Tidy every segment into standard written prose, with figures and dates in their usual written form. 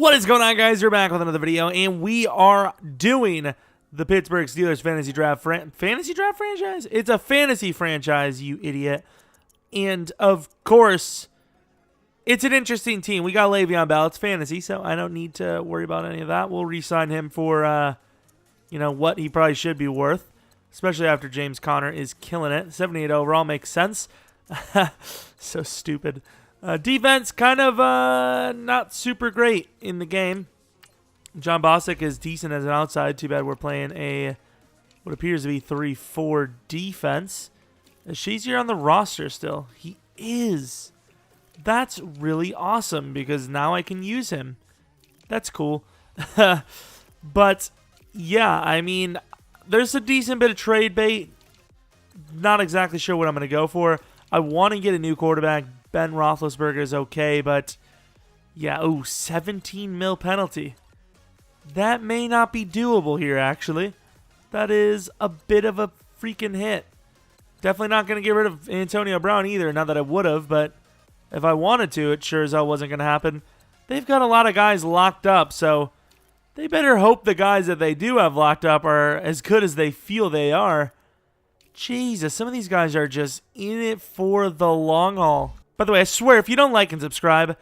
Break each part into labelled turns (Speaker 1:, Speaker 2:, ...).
Speaker 1: What is going on, guys? We're back with another video, and we are doing the Pittsburgh Steelers fantasy draft franchise? It's a fantasy franchise, you idiot. And, of course, it's an interesting team. We got Le'Veon Bell. It's fantasy, so I don't need to worry about any of that. We'll re-sign him for, what he probably should be worth, especially after James Conner is killing it. 78 overall makes sense. So stupid. Defense, kind of not super great in the game. John Bostic is decent as an outside. Too bad we're playing a what appears to be 3-4 defense. Is Shazier on the roster still? He is. That's really awesome because now I can use him. That's cool. But, yeah, I mean, there's a decent bit of trade bait. Not exactly sure what I'm going to go for. I want to get a new quarterback. Ben Roethlisberger is okay, but yeah, 17 mil penalty. That may not be doable here, actually. That is a bit of a freaking hit. Definitely not going to get rid of Antonio Brown either, not that I would have, but if I wanted to, it sure as hell wasn't going to happen. They've got a lot of guys locked up, so they better hope the guys that they do have locked up are as good as they feel they are. Jesus, some of these guys are just in it for the long haul. By the way, I swear, if you don't like and subscribe,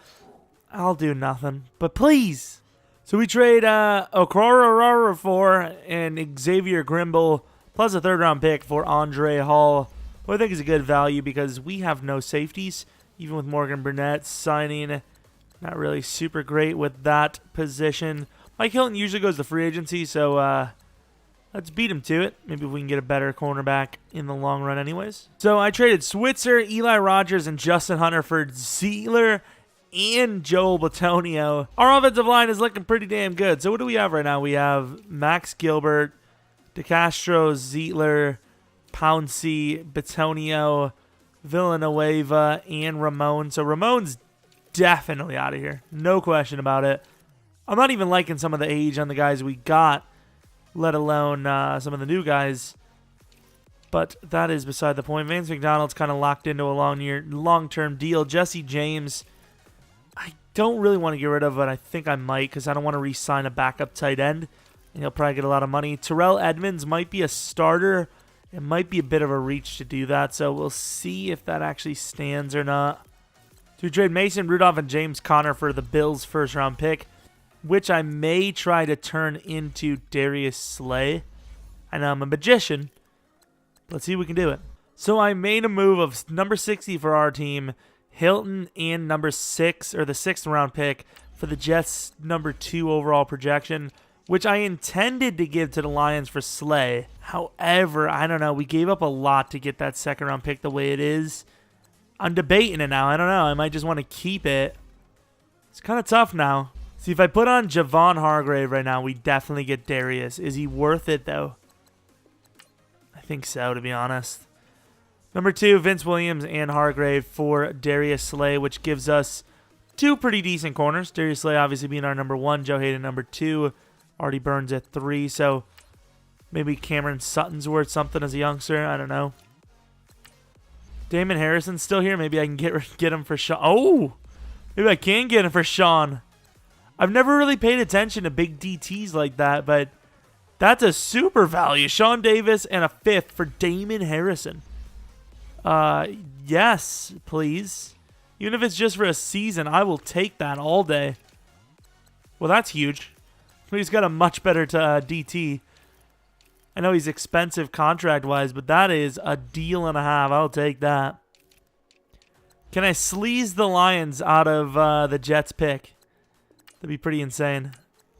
Speaker 1: I'll do nothing. But please. So we trade Okoro for and Xavier Grimble plus a third-round pick for Andre Hall, who I think is a good value because we have no safeties, even with Morgan Burnett signing. Not really super great with that position. Mike Hilton usually goes to free agency, so let's beat him to it. Maybe we can get a better cornerback in the long run anyways. So I traded Switzer, Eli Rogers, and Justin Hunter for Zeitler and Joel Bitonio. Our offensive line is looking pretty damn good. So what do we have right now? We have Max Gilbert, DeCastro, Zeitler, Pouncey, Bitonio, Villanueva, and Ramon. So Ramon's definitely out of here. No question about it. I'm not even liking some of the age on the guys we got, let alone some of the new guys. But that is beside the point. Vance McDonald's kind of locked into a long-term deal. Jesse James, I don't really want to get rid of, but I think I might because I don't want to re-sign a backup tight end. And he'll probably get a lot of money. Terrell Edmonds might be a starter. It might be a bit of a reach to do that, so we'll see if that actually stands or not. So we trade Mason Rudolph and James Conner for the Bills' first-round pick, which I may try to turn into Darius Slay. I know I'm a magician. Let's see if we can do it. So I made a move of number 60 for our team, Hilton, and number 6, or the 6th round pick for the Jets' number 2 overall projection, which I intended to give to the Lions for Slay. However, I don't know. We gave up a lot to get that 2nd round pick the way it is. I'm debating it now. I don't know. I might just want to keep it. It's kind of tough now. See, if I put on Javon Hargrave right now, we definitely get Darius. Is he worth it, though? I think so, to be honest. Number 2, Vince Williams and Hargrave for Darius Slay, which gives us 2 pretty decent corners. Darius Slay obviously being our number 1, Joe Hayden number 2. Already Burns at 3, so maybe Cameron Sutton's worth something as a youngster. I don't know. Damon Harrison's still here. Maybe I can get him for Sean. Oh! Maybe I can get him for Sean. I've never really paid attention to big DTs like that, but that's a super value. Sean Davis and a 5th for Damon Harrison. Yes, please. Even if it's just for a season, I will take that all day. Well, that's huge. He's got a much better DT. I know he's expensive contract-wise, but that is a deal and a half. I'll take that. Can I sleaze the Lions out of the Jets pick? That'd be pretty insane.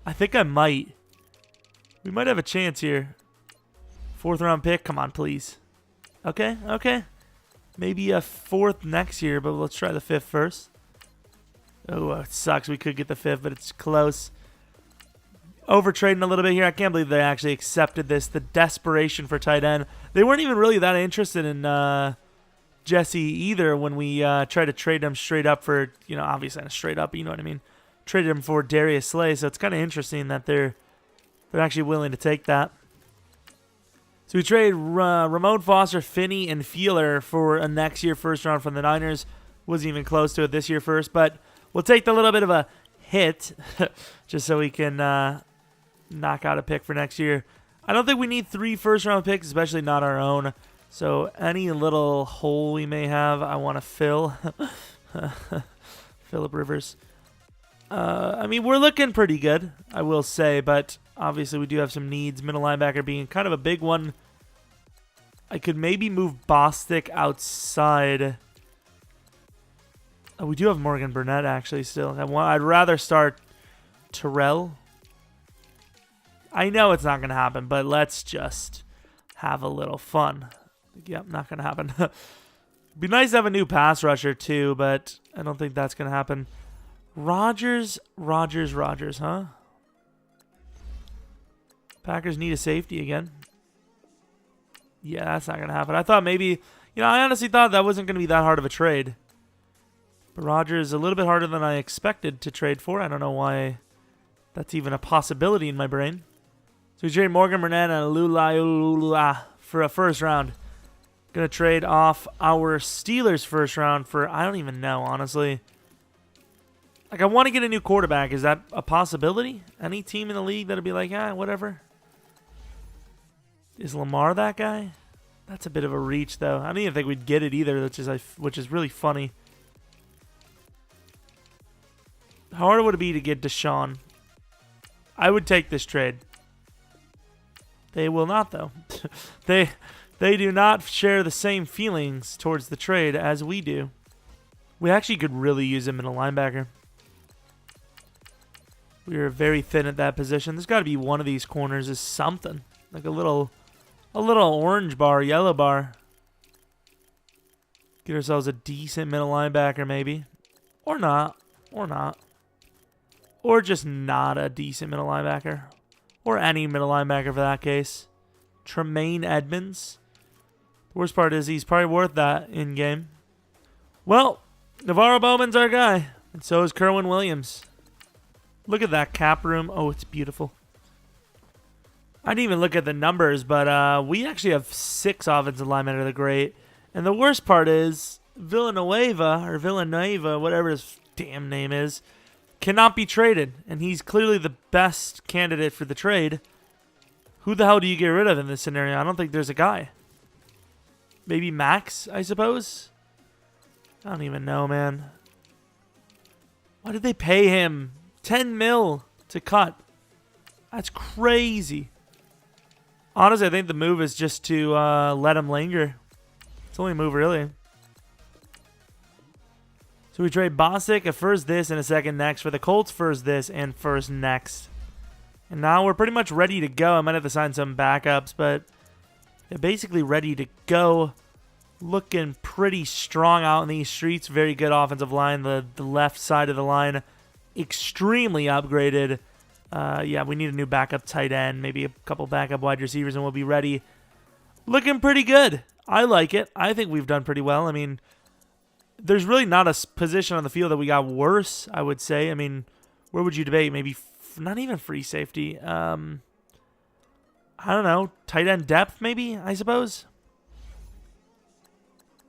Speaker 1: I think I might. We might have a chance here. 4th round pick. Come on, please. Okay, okay. Maybe a 4th next year, but let's try the 5th first. Oh, it sucks. We could get the 5th, but it's close. Overtrading a little bit here. I can't believe they actually accepted this. The desperation for tight end. They weren't even really that interested in Jesse either when we tried to trade him straight up for, obviously not straight up, you know what I mean. Traded him for Darius Slay, so it's kind of interesting that they're actually willing to take that. So we trade Ramon Foster, Finney, and Feeler for a next year first round from the Niners. Wasn't even close to it this year first, but we'll take the little bit of a hit just so we can knock out a pick for next year. I don't think we need 3 first-round picks, especially not our own. So any little hole we may have, I want to fill. Phillip Rivers. I mean, we're looking pretty good, I will say, but obviously we do have some needs. Middle linebacker being kind of a big one. I could maybe move Bostic outside. Oh, we do have Morgan Burnett, actually, still. I'd rather start Terrell. I know it's not going to happen, but let's just have a little fun. Yep, not going to happen. Be nice to have a new pass rusher, too, but I don't think that's going to happen. Rodgers, huh? Packers need a safety again. Yeah, that's not going to happen. I thought maybe, I honestly thought that wasn't going to be that hard of a trade. But Rodgers is a little bit harder than I expected to trade for. I don't know why that's even a possibility in my brain. So we trade Morgan Burnett and Lula for a first round. Going to trade off our Steelers first round for, I don't even know, honestly. Like, I want to get a new quarterback. Is that a possibility? Any team in the league that'll be like, whatever. Is Lamar that guy? That's a bit of a reach, though. I don't even think we'd get it either, which is really funny. How hard would it be to get Deshaun? I would take this trade. They will not, though. They do not share the same feelings towards the trade as we do. We actually could really use him in a linebacker. We are very thin at that position. There's got to be one of these corners is something. Like a little orange bar, yellow bar. Get ourselves a decent middle linebacker, maybe. Or not. Or just not a decent middle linebacker. Or any middle linebacker for that case. Tremaine Edmonds. The worst part is he's probably worth that in-game. Well, Navarro Bowman's our guy. And so is Kerwin Williams. Look at that cap room. Oh, it's beautiful. I didn't even look at the numbers, but we actually have 6 offensive linemen that are great. And the worst part is Villanueva, whatever his damn name is, cannot be traded. And he's clearly the best candidate for the trade. Who the hell do you get rid of in this scenario? I don't think there's a guy. Maybe Max, I suppose? I don't even know, man. Why did they pay him $10 million to cut? That's crazy. Honestly, I think the move is just to let him linger. It's the only move, really. So we trade Bostic, a first this and a second next for the Colts first this and first next. And now we're pretty much ready to go. I might have to sign some backups, but they're basically ready to go. Looking pretty strong out in these streets. Very good offensive line. The left side of the line extremely upgraded. Yeah, we need a new backup tight end, maybe a couple backup wide receivers, and we'll be ready. Looking pretty good. I like it. I think we've done pretty well. I mean, there's really not a position on the field that we got worse, I would say. I mean, where would you debate? Maybe not even free safety. I don't know. Tight end depth, maybe, I suppose.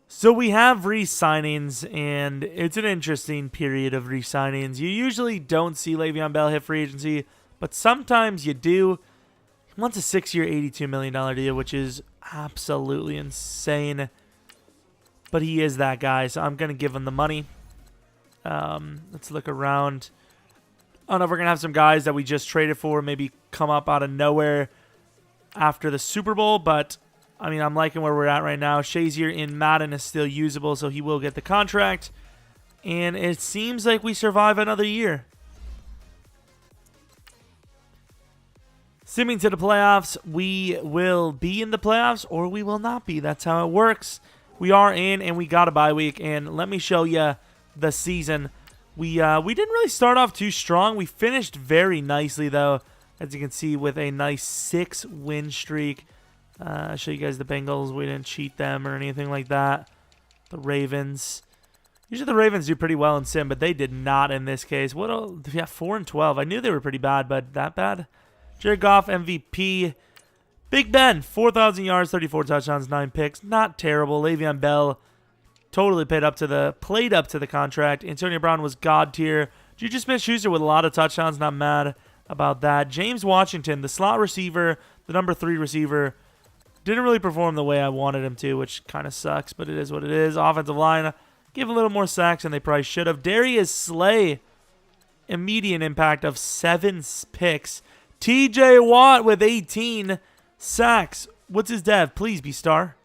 Speaker 1: So we have re-signings, and it's an interesting period of re-signings. You usually don't see Le'Veon Bell hit free agency, but sometimes you do. He wants a 6-year, $82 million deal, which is absolutely insane. But he is that guy, so I'm going to give him the money. Let's look around. I don't know if we're going to have some guys that we just traded for maybe come up out of nowhere after the Super Bowl, but I mean, I'm liking where we're at right now. Shazier in Madden is still usable, so he will get the contract. And it seems like we survive another year. Assuming to the playoffs, we will be in the playoffs or we will not be. That's how it works. We are in, and we got a bye week. And let me show you the season. We didn't really start off too strong. We finished very nicely, though, as you can see, with a nice 6-win streak. I'll show you guys the Bengals. We didn't cheat them or anything like that. The Ravens. Usually the Ravens do pretty well in Sim, but they did not in this case. What? Yeah, 4-12. I knew they were pretty bad, but that bad? Jared Goff, MVP. Big Ben, 4,000 yards, 34 touchdowns, 9 picks. Not terrible. Le'Veon Bell totally played up to the contract. Antonio Brown was God tier. Juju Smith-Schuster with a lot of touchdowns. Not mad about that. James Washington, the slot receiver, the number 3 receiver, didn't really perform the way I wanted him to, which kind of sucks, but it is what it is. Offensive line, give a little more sacks than they probably should have. Darius Slay, immediate impact of 7 picks. TJ Watt with 18 sacks. What's his dev? Please be star.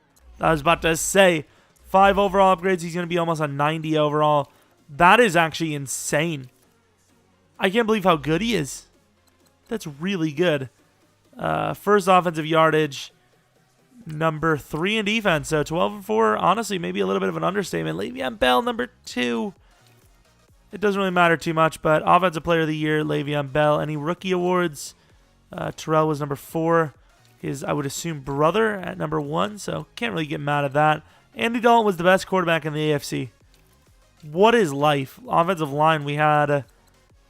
Speaker 1: I was about to say 5 overall upgrades. He's going to be almost a 90 overall. That is actually insane. I can't believe how good he is. That's really good. First offensive yardage. Number 3 in defense. So 12 and 4. Honestly, maybe a little bit of an understatement. Le'Veon Bell, number 2. It doesn't really matter too much, but Offensive Player of the Year, Le'Veon Bell. Any rookie awards? Terrell was number 4. His, I would assume, brother at number 1, so can't really get mad at that. Andy Dalton was the best quarterback in the AFC. What is life? Offensive line, we had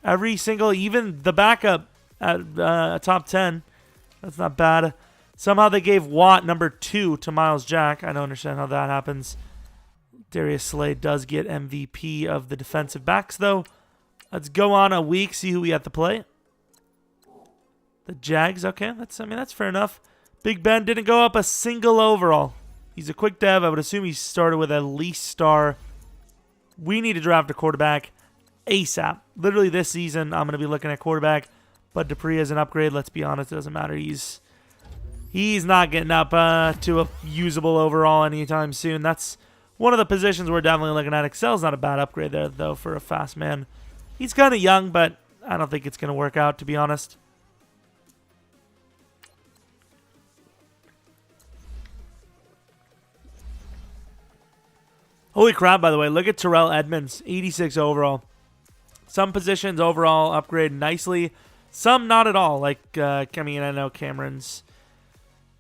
Speaker 1: every single, even the backup at top 10. That's not bad. Somehow they gave Watt number 2 to Miles Jack. I don't understand how that happens. Darius Slay does get MVP of the defensive backs, though. Let's go on a week, see who we have to play. The Jags, okay. That's fair enough. Big Ben didn't go up a single overall. He's a quick dev. I would assume he started with at least star. We need to draft a quarterback ASAP. Literally this season, I'm going to be looking at quarterback. But Dupree is an upgrade. Let's be honest, it doesn't matter. He's not getting up to a usable overall anytime soon. That's one of the positions we're definitely looking at. Excel's not a bad upgrade there, though, for a fast man. He's kind of young, but I don't think it's going to work out, to be honest. Holy crap, by the way. Look at Terrell Edmonds, 86 overall. Some positions overall upgrade nicely. Some not at all. Like, I know Cameron's,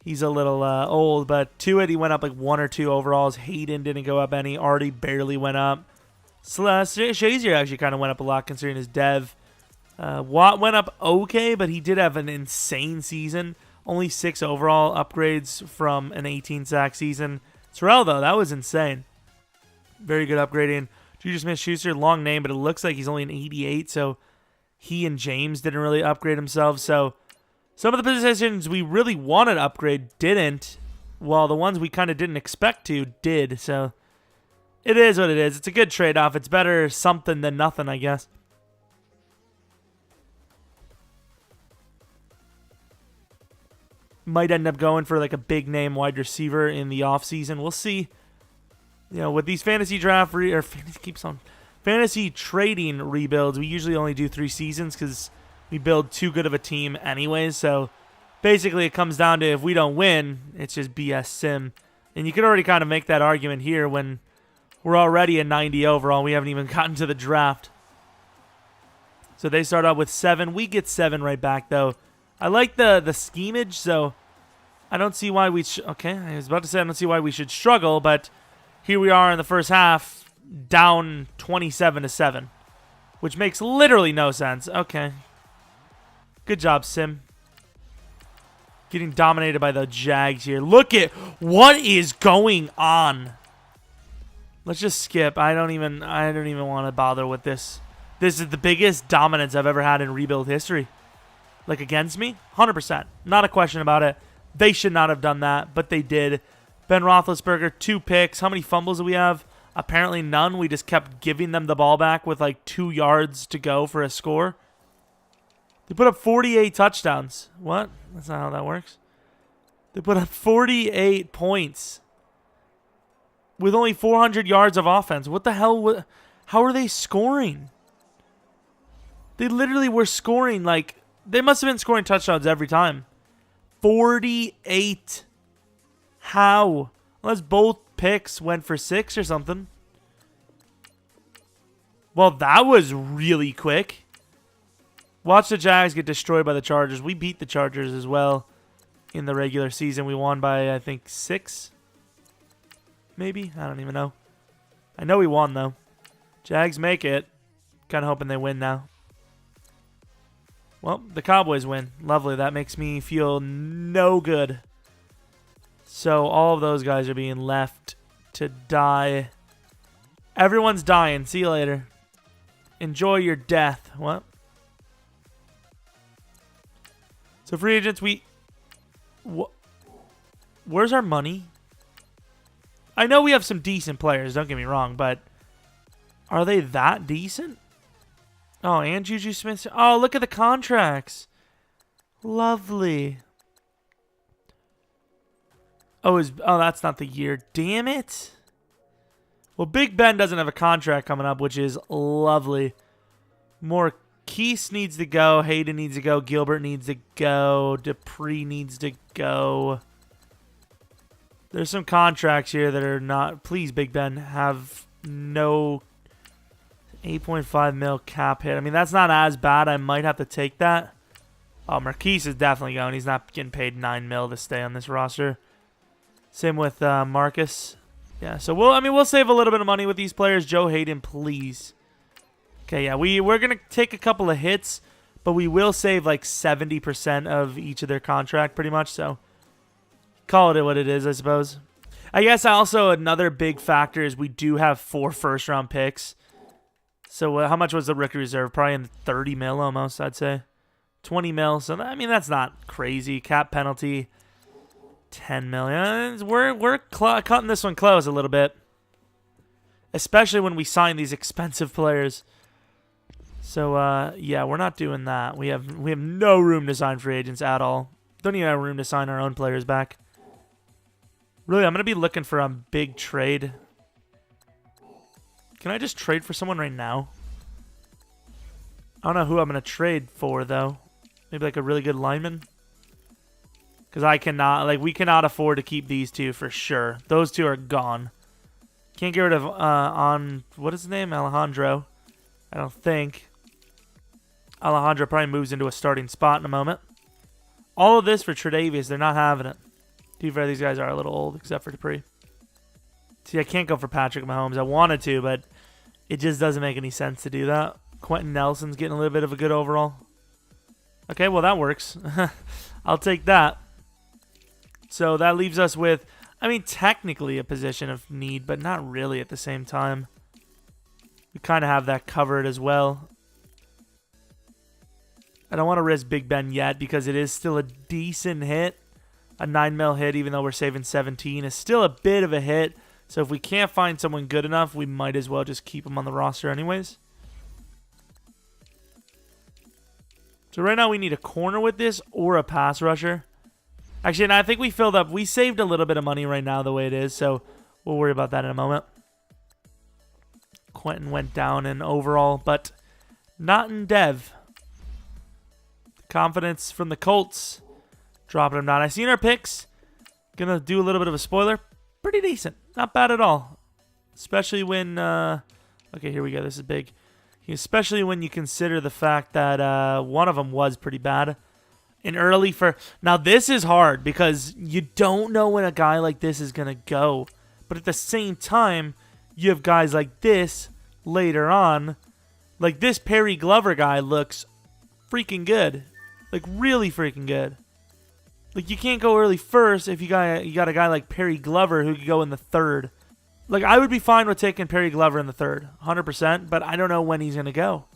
Speaker 1: he's a little old, but Tuitt, he went up like 1 or 2 overalls. Hayden didn't go up any. Artie barely went up. Shazier actually kind of went up a lot considering his dev. Watt went up okay, but he did have an insane season. Only 6 overall upgrades from an 18-sack season. Terrell, though, that was insane. Very good upgrading. Juju Smith-Schuster, long name, but it looks like he's only an 88, so he and James didn't really upgrade themselves. So some of the positions we really wanted to upgrade didn't, while the ones we kind of didn't expect to did. So it is what it is. It's a good trade-off. It's better something than nothing, I guess. Might end up going for like a big-name wide receiver in the offseason. We'll see. You know, with these fantasy trading rebuilds, we usually only do 3 seasons because we build too good of a team anyways. So basically it comes down to if we don't win, it's just BS sim. And you can already kind of make that argument here when we're already a 90 overall. We haven't even gotten to the draft. So they start out with 7. We get 7 right back, though. I like the schemage, so I don't see why we okay, I was about to say I don't see why we should struggle, but here we are in the first half, down 27-7, which makes literally no sense. Okay. Good job, Sim. Getting dominated by the Jags here. Look at what is going on. Let's just skip. I don't even want to bother with this. This is the biggest dominance I've ever had in rebuild history. Like against me? 100%. Not a question about it. They should not have done that, but they did. Ben Roethlisberger, 2 picks. How many fumbles do we have? Apparently none. We just kept giving them the ball back with like 2 yards to go for a score. They put up 48 touchdowns. What? That's not how that works. They put up 48 points with only 400 yards of offense. What the hell? How are they scoring? They literally were scoring like... They must have been scoring touchdowns every time. 48. How? Unless both picks went for 6 or something. Well, that was really quick. Watch the Jags get destroyed by the Chargers. We beat the Chargers as well in the regular season. We won by, I think, 6. Maybe? I don't even know. I know we won, though. Jags make it. Kind of hoping they win now. Well, the Cowboys win. Lovely. That makes me feel no good. So all of those guys are being left to die. Everyone's dying. See you later. Enjoy your death. What? So free agents, where's our money? I know we have some decent players, don't get me wrong, but are they that decent? Oh, and Juju Smith. Oh, look at the contracts. Lovely. Oh, that's not the year. Damn it. Well, Big Ben doesn't have a contract coming up, which is lovely. Marquise needs to go. Hayden needs to go. Gilbert needs to go. Dupree needs to go. There's some contracts here that are not... Please, Big Ben, have no 8.5 mil cap hit. I mean, that's not as bad. I might have to take that. Oh, Marquise is definitely going. He's not getting paid 9 mil to stay on this roster. Same with Marcus. Yeah, so we'll save a little bit of money with these players. Joe Hayden, please. Okay, yeah, we're gonna take a couple of hits, but we will save like 70% of each of their contract, pretty much. So call it what it is, I suppose. I guess also another big factor is we do have 4 first-round picks. So how much was the rookie reserve? Probably in 30 mil almost, I'd say. 20 mil. So I mean that's not crazy. Cap penalty. 10 million. We're cutting this one close a little bit, especially when we sign these expensive players. So yeah, we're not doing that. We have no room to sign free agents at all. Don't even have room to sign our own players back. Really, I'm gonna be looking for a big trade. Can I just trade for someone right now? I don't know who I'm gonna trade for though. Maybe like a really good lineman. Because we cannot afford to keep these two for sure. Those two are gone. Can't get rid of, what is his name? Alejandro. I don't think. Alejandro probably moves into a starting spot in a moment. All of this for Tre'Davious. They're not having it. To be fair, these guys are a little old, except for Dupree. See, I can't go for Patrick Mahomes. I wanted to, but it just doesn't make any sense to do that. Quentin Nelson's getting a little bit of a good overall. Okay, well, that works. I'll take that. So that leaves us with, I mean, technically a position of need, but not really at the same time. We kind of have that covered as well. I don't want to risk Big Ben yet because it is still a decent hit. A 9 mil hit, even though we're saving 17, is still a bit of a hit. So if we can't find someone good enough, we might as well just keep him on the roster anyways. So right now we need a corner with this or a pass rusher. Actually, and I think we filled up. We saved a little bit of money right now the way it is, so we'll worry about that in a moment. Quentin went down in overall, but not in dev. Confidence from the Colts. Dropping him down. I seen our picks. Gonna do a little bit of a spoiler. Pretty decent. Not bad at all. Especially when... okay, here we go. This is big. Especially when you consider the fact that one of them was pretty bad. And early for... Now, this is hard because you don't know when a guy like this is going to go. But at the same time, you have guys like this later on. Like this Perry Glover guy looks freaking good. Like really freaking good. Like you can't go early first if you got a guy like Perry Glover who could go in the 3rd. Like I would be fine with taking Perry Glover in the 3rd, 100%. But I don't know when he's going to go.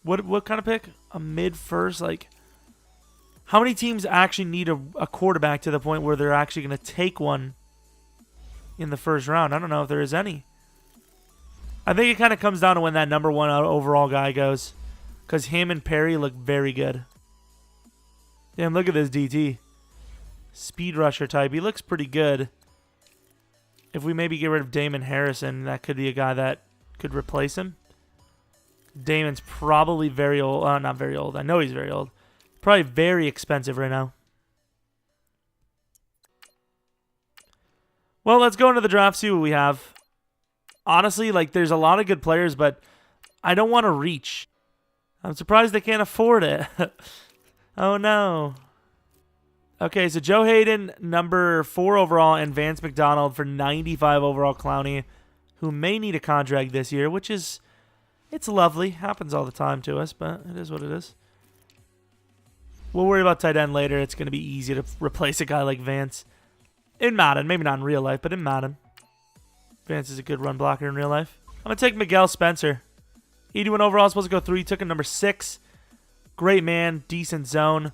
Speaker 1: What kind of pick? A mid-first? Like... How many teams actually need a quarterback to the point where they're actually going to take one in the 1st round? I don't know if there is any. I think it kind of comes down to when that number 1 overall guy goes. Because him and Perry look very good. Damn, look at this DT. Speed rusher type. He looks pretty good. If we maybe get rid of Damon Harrison, that could be a guy that could replace him. Damon's probably very old. Not very old. I know he's very old. Probably very expensive right now. Well, let's go into the draft, see what we have. Honestly, like, there's a lot of good players, but I don't want to reach. I'm surprised they can't afford it. Oh, no. Okay, so Joe Hayden, number 4 overall, and Vance McDonald for 95 overall Clowney, who may need a contract this year, which is, it's lovely. Happens all the time to us, but it is what it is. We'll worry about tight end later. It's going to be easy to replace a guy like Vance. In Madden. Maybe not in real life, but in Madden. Vance is a good run blocker in real life. I'm going to take Miguel Spencer. 81 overall, supposed to go 3. Took him number 6. Great man, decent zone.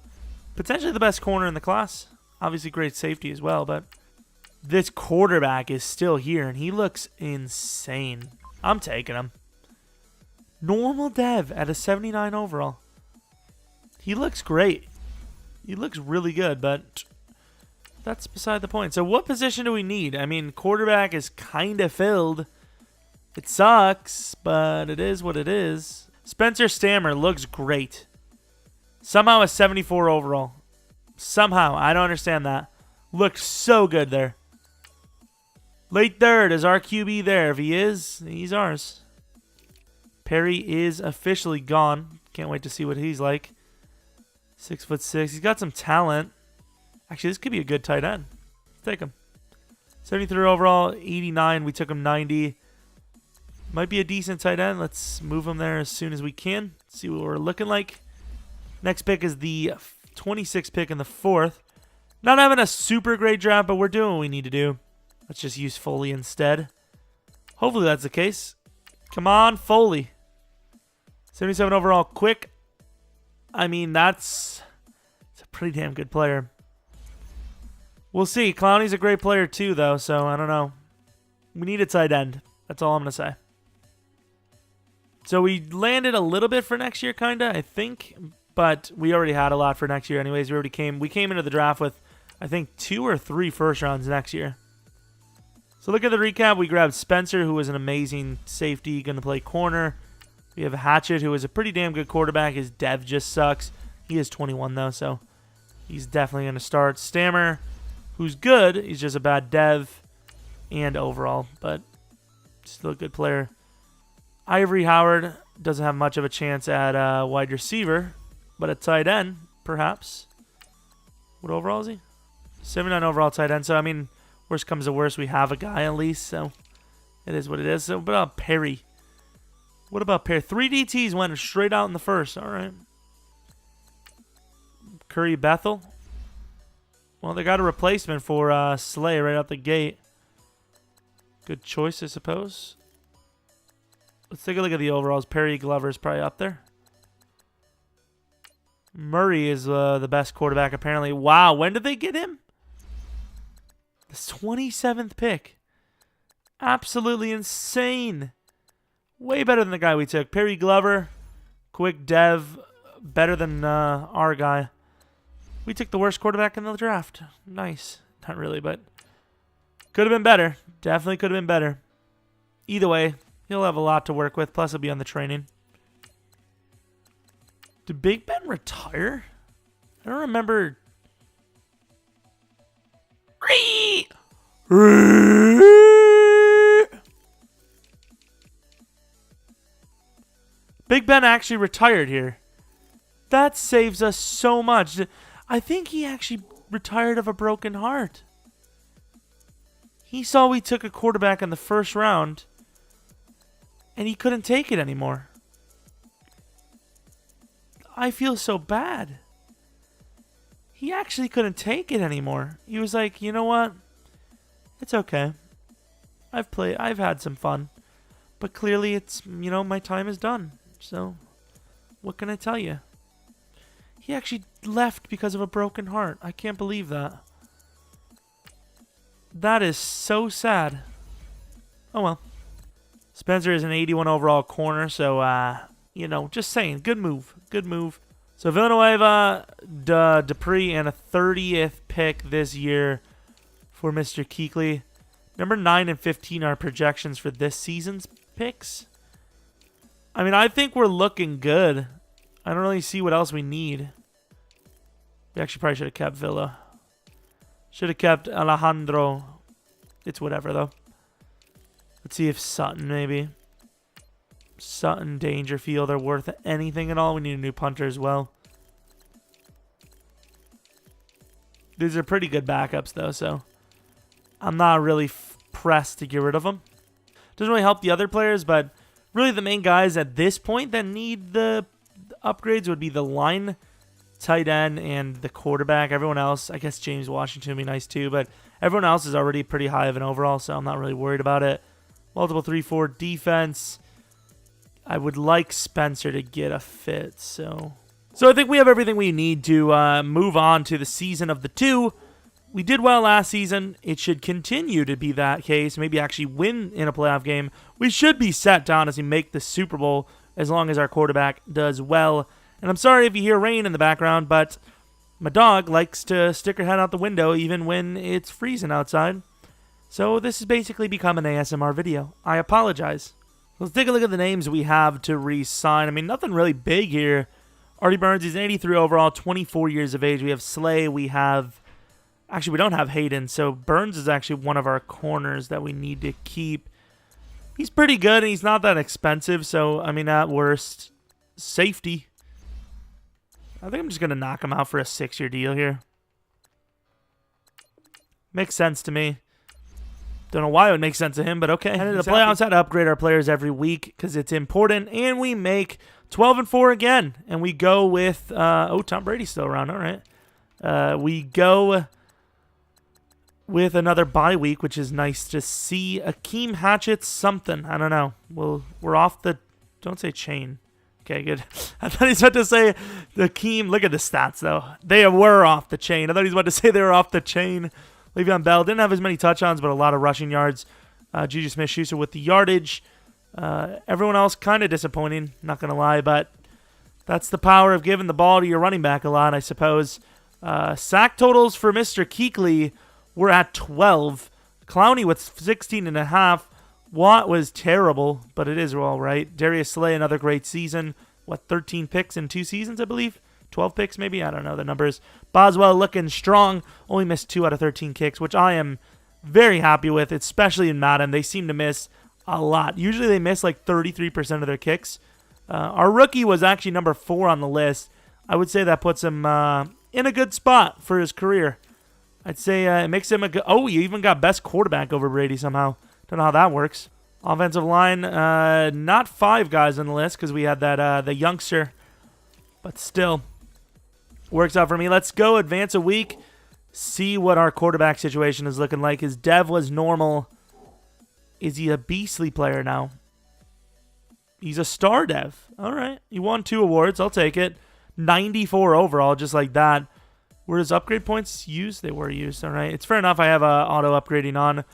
Speaker 1: Potentially the best corner in the class. Obviously great safety as well, but this quarterback is still here, and he looks insane. I'm taking him. Normal dev at a 79 overall. He looks great. He looks really good, but that's beside the point. So what position do we need? I mean, quarterback is kind of filled. It sucks, but it is what it is. Spencer Stammer looks great. Somehow a 74 overall. Somehow. I don't understand that. Looks so good there. Late third. Is our QB there? If he is, he's ours. Perry is officially gone. Can't wait to see what he's like. 6'6". He's got some talent. Actually, this could be a good tight end. Let's take him. 73 overall, 89. We took him 90. Might be a decent tight end. Let's move him there as soon as we can. See what we're looking like. Next pick is the 26th pick in the 4th. Not having a super great draft, but we're doing what we need to do. Let's just use Foley instead. Hopefully that's the case. Come on, Foley. 77 overall, quick. I mean, it's a pretty damn good player. We'll see. Clowney's a great player too, though, so I don't know. We need a tight end. That's all I'm going to say. So we landed a little bit for next year, kind of, I think. But we already had a lot for next year anyways. We came into the draft with, I think, 2 or 3 first rounds next year. So look at the recap. We grabbed Spencer, who was an amazing safety, going to play corner. We have Hatchet, who is a pretty damn good quarterback. His dev just sucks. He is 21, though, so he's definitely going to start. Stammer, who's good. He's just a bad dev and overall, but still a good player. Ivory Howard doesn't have much of a chance at wide receiver, but at tight end, perhaps. What overall is he? 79 overall tight end. So, I mean, worst comes to worst, we have a guy at least, so it is what it is. So, what about Perry? What about Perry? 3 DTs went straight out in the first. All right. Curry Bethel. Well, they got a replacement for Slay right out the gate. Good choice, I suppose. Let's take a look at the overalls. Perry Glover's probably up there. Murray is the best quarterback, apparently. Wow, when did they get him? The 27th pick. Absolutely insane. Way better than the guy we took. Perry Glover, quick dev, better than our guy. We took the worst quarterback in the draft. Nice. Not really, but could have been better. Definitely could have been better. Either way, he'll have a lot to work with, plus he'll be on the training. Did Big Ben retire? I don't remember. Big Ben actually retired here. That saves us so much. I think he actually retired of a broken heart. He saw we took a quarterback in the first round, and he couldn't take it anymore. I feel so bad. He actually couldn't take it anymore. He was like, you know what? It's okay. I've had some fun. But clearly it's, my time is done. So, what can I tell you? He actually left because of a broken heart. I can't believe that. That is so sad. Oh well. Spencer is an 81 overall corner, so, just saying. Good move. Good move. So Villanueva, Dupree, and a 30th pick this year for Mr. Keekly. Number 9 and 15 are projections for this season's picks. I mean, I think we're looking good. I don't really see what else we need. We actually probably should have kept Villa. Should have kept Alejandro. It's whatever, though. Let's see if Sutton, maybe. Sutton, Dangerfield are worth anything at all. We need a new punter as well. These are pretty good backups, though, so I'm not really pressed to get rid of them. Doesn't really help the other players, but really the main guys at this point that need the upgrades would be the line, tight end, and the quarterback. Everyone else, I guess James Washington would be nice too, but everyone else is already pretty high of an overall, so I'm not really worried about it. Multiple 3-4 defense. I would like Spencer to get a fit. So I think we have everything we need to move on to the season of the 2. We did well last season. It should continue to be that case. Maybe actually win in a playoff game. We should be set to honestly make the Super Bowl as long as our quarterback does well. And I'm sorry if you hear rain in the background, but my dog likes to stick her head out the window even when it's freezing outside. So this has basically become an ASMR video. I apologize. Let's take a look at the names we have to re-sign. I mean, nothing really big here. Artie Burns is 83 overall, 24 years of age. We have Slay. We have... Actually, we don't have Hayden, so Burns is actually one of our corners that we need to keep. He's pretty good, and he's not that expensive, so, I mean, at worst, safety. I think I'm just going to knock him out for a 6-year deal here. Makes sense to me. Don't know why it would make sense to him, but okay. And in the playoffs, had to upgrade our players every week because it's important, and we make 12-4 again, and we go with, Tom Brady's still around, all right. We go with another bye week, which is nice to see. Akeem Hatchet something. I don't know. We're off the... Don't say chain. Okay, good. I thought he was about to say Akeem. Look at the stats, though. They were off the chain. I thought he was about to say they were off the chain. Le'Veon Bell didn't have as many touchdowns, but a lot of rushing yards. Juju Smith-Schuster with the yardage. Everyone else kind of disappointing, not going to lie, but that's the power of giving the ball to your running back a lot, I suppose. Sack totals for Mr. Kuechly were at 12. Clowney with 16.5. Watt was terrible, but it is all right. Darius Slay, another great season. 13 picks in 2 seasons, I believe? 12 picks, maybe? I don't know the numbers. Boswell looking strong. Only missed 2 out of 13 kicks, which I am very happy with, especially in Madden. They seem to miss a lot. Usually they miss like 33% of their kicks. Our rookie was actually number 4 on the list. I would say that puts him in a good spot for his career. I'd say it makes him a good... Oh, you even got best quarterback over Brady somehow. Don't know how that works. Offensive line, not 5 guys on the list because we had that the youngster. But still, works out for me. Let's go advance a week. See what our quarterback situation is looking like. His dev was normal. Is he a beastly player now? He's a star dev. All right. He won 2 awards. I'll take it. 94 overall, just like that. Were his upgrade points used? They were used. All right. It's fair enough I have auto upgrading on.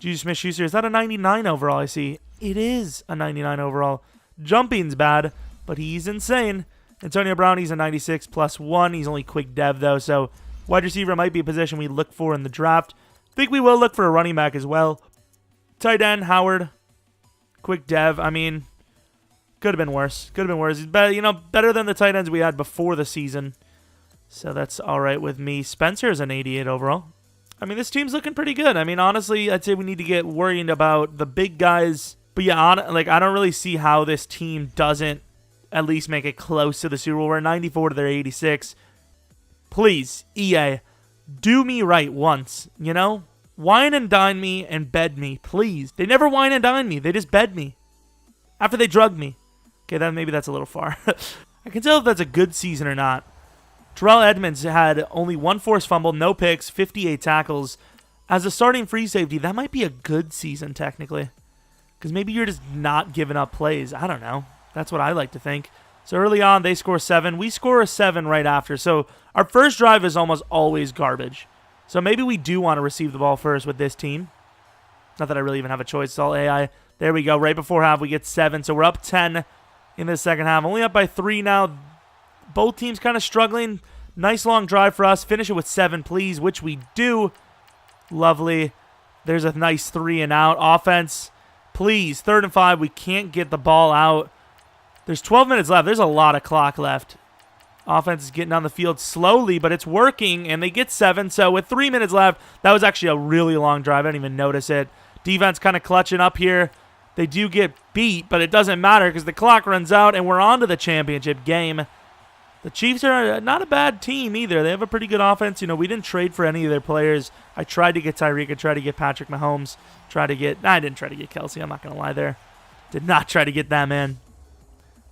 Speaker 1: Juju Smith-Schuster. Is that a 99 overall I see? It is a 99 overall. Jumping's bad, but he's insane. Antonio Brown, he's a 96 +1. He's only quick dev, though, so wide receiver might be a position we look for in the draft. Think we will look for a running back as well. Tight end, Howard. Quick dev. I mean, could have been worse. Could have been worse. He's better, better than the tight ends we had before the season. So that's all right with me. Spencer is an 88 overall. I mean, this team's looking pretty good. I mean, honestly, I'd say we need to get worried about the big guys. But yeah, I don't really see how this team doesn't at least make it close to the Super Bowl. We're 94 to their 86. Please, EA, do me right once, Wine and dine me and bed me, please. They never wine and dine me. They just bed me. After they drug me. Okay, then maybe that's a little far. I can tell if that's a good season or not. Terrell Edmonds had only 1 forced fumble, no picks, 58 tackles. As a starting free safety, that might be a good season, technically. Because maybe you're just not giving up plays. I don't know. That's what I like to think. So early on, they score 7. We score a 7 right after. So our first drive is almost always garbage. So maybe we do want to receive the ball first with this team. Not that I really even have a choice. It's all AI. There we go. Right before half, we get 7. So we're up 10 in the second half. Only up by 3 now. Both teams kind of struggling. Nice long drive for us. Finish it with 7, please, which we do. Lovely. There's a nice 3 and out. Offense, please. 3rd and 5. We can't get the ball out. There's 12 minutes left. There's a lot of clock left. Offense is getting on the field slowly, but it's working, and they get 7. So with 3 minutes left, that was actually a really long drive. I didn't even notice it. Defense kind of clutching up here. They do get beat, but it doesn't matter because the clock runs out, and we're on to the championship game. The Chiefs are not a bad team either. They have a pretty good offense. We didn't trade for any of their players. I tried to get Tyreek. I tried to get Patrick Mahomes. I didn't try to get Kelsey. I'm not going to lie there. Did not try to get that man.